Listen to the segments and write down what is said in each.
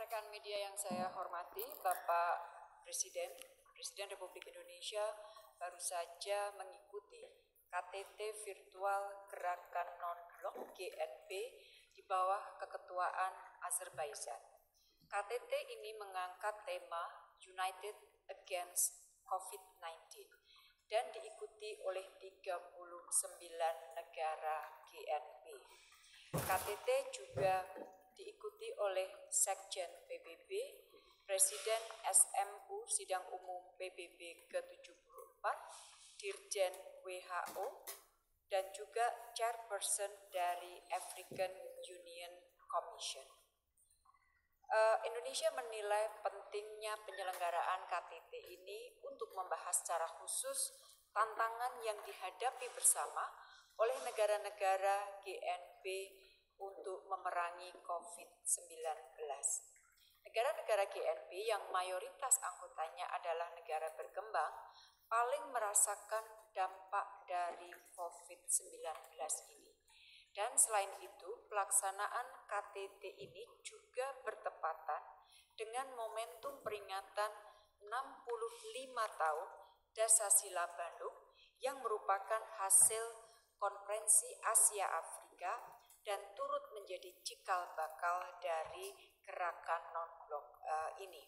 Rekan-rekan media yang saya hormati, Bapak Presiden Republik Indonesia baru saja mengikuti KTT virtual Gerakan Non-Blok (GNB) di bawah keketuaan Azerbaijan. KTT ini mengangkat tema United Against COVID-19 dan diikuti oleh 39 negara GNB. KTT juga diikuti oleh Sekjen PBB, Presiden SMU Sidang Umum PBB ke-74, Dirjen WHO, dan juga Chairperson dari African Union Commission. Indonesia menilai pentingnya penyelenggaraan KTT ini untuk membahas secara khusus tantangan yang dihadapi bersama oleh negara-negara GNB untuk memerangi COVID-19. Negara-negara GNB yang mayoritas anggotanya adalah negara berkembang paling merasakan dampak dari COVID-19 ini. Dan selain itu, pelaksanaan KTT ini juga bertepatan dengan momentum peringatan 65 tahun Dasar-Sila Bandung yang merupakan hasil Konferensi Asia Afrika dan turut menjadi cikal bakal dari gerakan non-blok ini.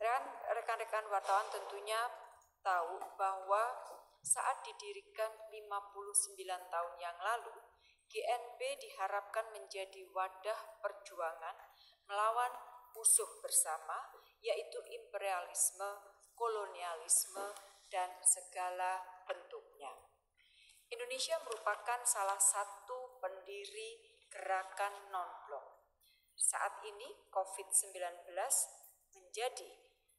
Dan rekan-rekan wartawan tentunya tahu bahwa saat didirikan 59 tahun yang lalu, GNB diharapkan menjadi wadah perjuangan melawan musuh bersama, yaitu imperialisme, kolonialisme, dan segala bentuknya. Indonesia merupakan salah satu pendiri gerakan non-blok. Saat ini COVID-19 menjadi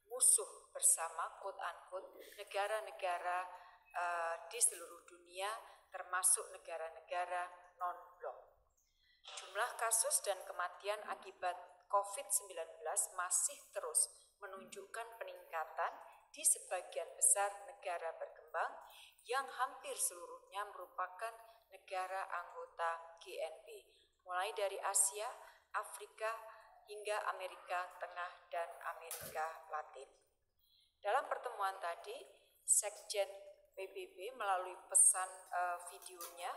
musuh bersama quote-unquote negara-negara di seluruh dunia, termasuk negara-negara non-blok. Jumlah kasus dan kematian akibat COVID-19 masih terus menunjukkan peningkatan di sebagian besar negara berkembang yang hampir seluruhnya merupakan negara anggota GNB, mulai dari Asia, Afrika, hingga Amerika Tengah dan Amerika Latin. Dalam pertemuan tadi, Sekjen PBB melalui pesan videonya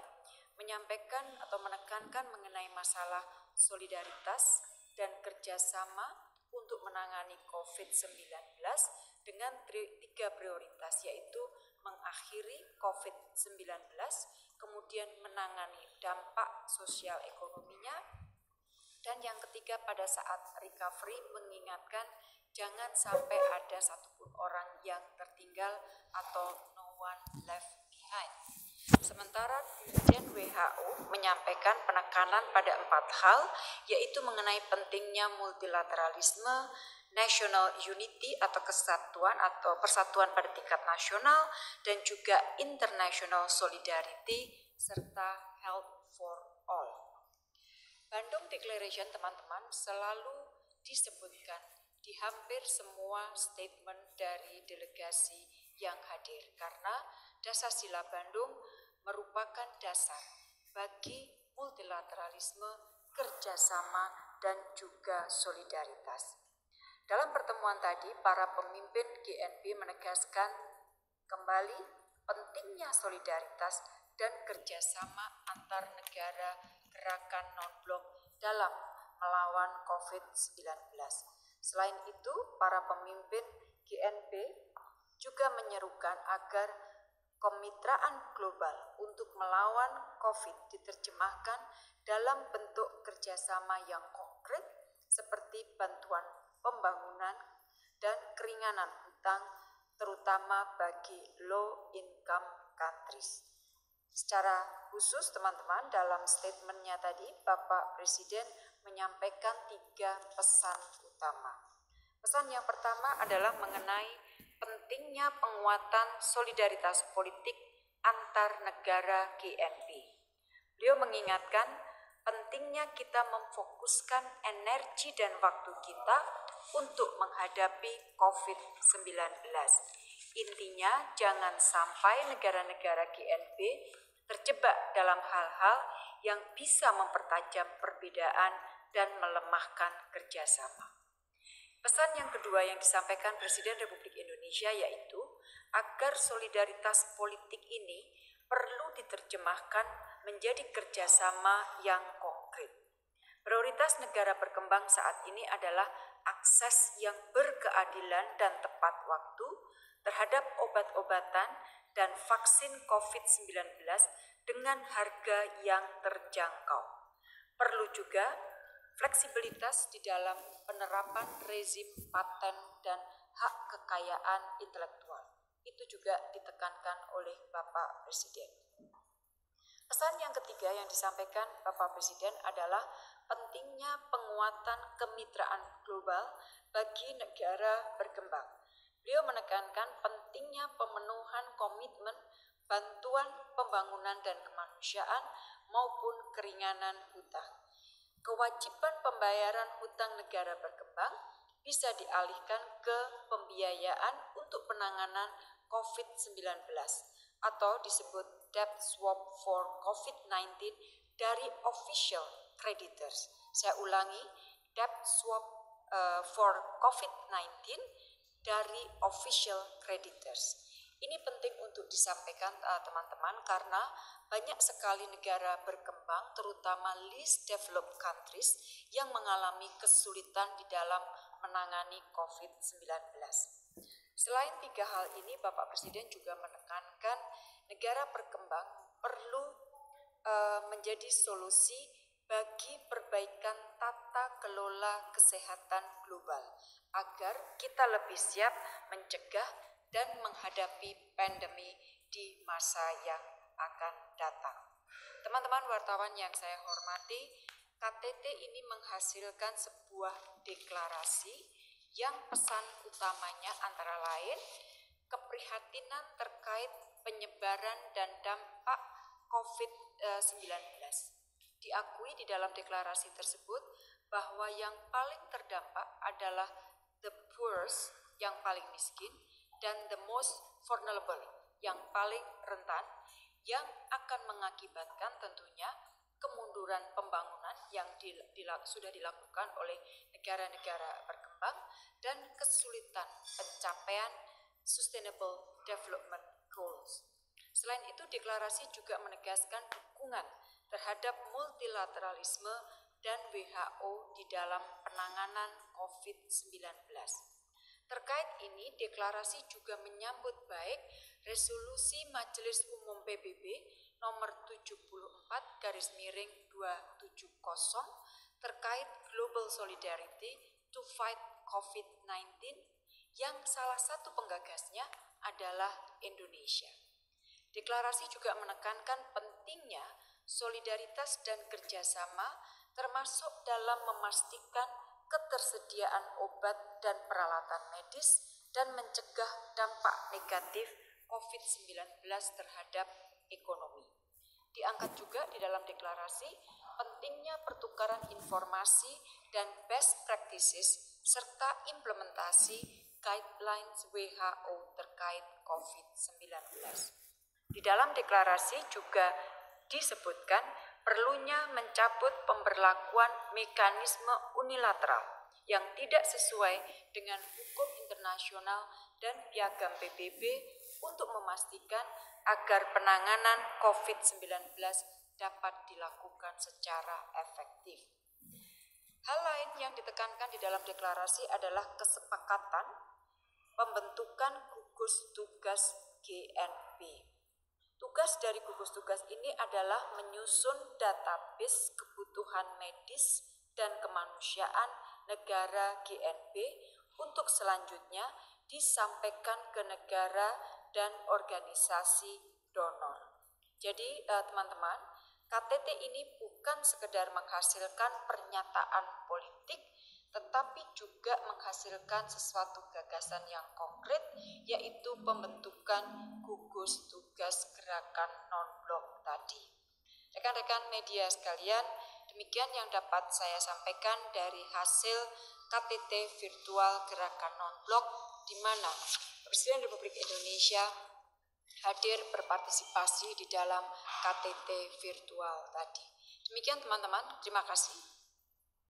menyampaikan atau menekankan mengenai masalah solidaritas dan kerjasama untuk menangani COVID-19 dengan 3 prioritas, yaitu mengakhiri COVID-19, kemudian menangani dampak sosial ekonominya, dan yang ketiga pada saat recovery mengingatkan jangan sampai ada satupun orang yang tertinggal atau no one left behind. Sementara Dirjen WHO menyampaikan penekanan pada 4 hal, yaitu mengenai pentingnya multilateralisme, national unity atau kesatuan atau persatuan pada tingkat nasional, dan juga international solidarity, serta health for all. Bandung Declaration, teman-teman, selalu disebutkan di hampir semua statement dari delegasi yang hadir, karena Dasar-Sila Bandung merupakan dasar bagi multilateralisme, kerjasama, dan juga solidaritas. Dalam pertemuan tadi, para pemimpin GNB menegaskan kembali pentingnya solidaritas dan kerjasama antar negara gerakan non-blok dalam melawan COVID-19. Selain itu, para pemimpin GNB juga menyerukan agar kemitraan global untuk melawan COVID diterjemahkan dalam bentuk kerjasama yang konkret seperti bantuan pembangunan dan keringanan hutang, terutama bagi low income countries. Secara khusus, teman-teman, dalam statementnya tadi, Bapak Presiden menyampaikan 3 pesan utama. Pesan yang pertama adalah mengenai pentingnya penguatan solidaritas politik antar negara GNB. Beliau mengingatkan pentingnya kita memfokuskan energi dan waktu kita untuk menghadapi COVID-19. Intinya, jangan sampai negara-negara GNB terjebak dalam hal-hal yang bisa mempertajam perbedaan dan melemahkan kerjasama. Pesan yang kedua yang disampaikan Presiden Republik Indonesia yaitu agar solidaritas politik ini perlu diterjemahkan menjadi kerjasama yang konkret. Prioritas negara berkembang saat ini adalah akses yang berkeadilan dan tepat waktu terhadap obat-obatan dan vaksin COVID-19 dengan harga yang terjangkau. Perlu juga fleksibilitas di dalam penerapan rezim paten dan hak kekayaan intelektual. Itu juga ditekankan oleh Bapak Presiden. Pesan yang ketiga yang disampaikan Bapak Presiden adalah pentingnya penguatan kemitraan global bagi negara berkembang. Beliau menekankan pentingnya pemenuhan komitmen bantuan pembangunan dan kemanusiaan maupun keringanan hutang. Kewajiban pembayaran hutang negara berkembang bisa dialihkan ke pembiayaan untuk penanganan COVID-19 atau disebut debt swap for COVID-19 dari official creditors. Saya ulangi, debt swap for COVID-19 dari official creditors. Ini penting untuk disampaikan teman-teman karena banyak sekali negara berkembang terutama least developed countries yang mengalami kesulitan di dalam menangani COVID-19. Selain tiga hal ini, Bapak Presiden juga menekankan negara berkembang perlu menjadi solusi bagi perbaikan tata kelola kesehatan global agar kita lebih siap mencegah dan menghadapi pandemi di masa yang akan datang. Teman-teman wartawan yang saya hormati, KTT ini menghasilkan sebuah deklarasi yang pesan utamanya antara lain keprihatinan terkait penyebaran dan dampak COVID-19. Diakui di dalam deklarasi tersebut bahwa yang paling terdampak adalah the poorest, yang paling miskin, dan the most vulnerable, yang paling rentan, yang akan mengakibatkan tentunya kemunduran pembangunan yang sudah dilakukan oleh negara-negara berkembang dan kesulitan pencapaian Sustainable Development Goals. Selain itu, deklarasi juga menegaskan dukungan terhadap multilateralisme dan WHO di dalam penanganan COVID-19. Terkait ini, deklarasi juga menyambut baik resolusi Majelis Umum PBB nomor 74/270 terkait Global Solidarity to Fight COVID-19 yang salah satu penggagasnya adalah Indonesia. Deklarasi juga menekankan pentingnya solidaritas dan kerjasama termasuk dalam memastikan ketersediaan obat dan peralatan medis dan mencegah dampak negatif COVID-19 terhadap ekonomi. Diangkat juga di dalam deklarasi pentingnya pertukaran informasi dan best practices serta implementasi guidelines WHO terkait COVID-19. Di dalam deklarasi juga disebutkan perlunya mencabut pemberlakuan mekanisme unilateral yang tidak sesuai dengan hukum internasional dan piagam PBB untuk memastikan agar penanganan COVID-19 dapat dilakukan secara efektif. Hal lain yang ditekankan di dalam deklarasi adalah kesepakatan pembentukan gugus tugas GNP. Tugas dari gugus tugas ini adalah menyusun database kebutuhan medis dan kemanusiaan negara GNP untuk selanjutnya disampaikan ke negara dan organisasi donor. Jadi teman-teman, KTT ini bukan sekedar menghasilkan pernyataan politik, tetapi juga menghasilkan sesuatu gagasan yang konkret, yaitu pembentukan gugus tugas gerakan non-blok tadi. Rekan-rekan media sekalian, demikian yang dapat saya sampaikan dari hasil KTT virtual gerakan non-blok, di mana Presiden Republik Indonesia hadir berpartisipasi di dalam KTT virtual tadi. Demikian teman-teman, terima kasih.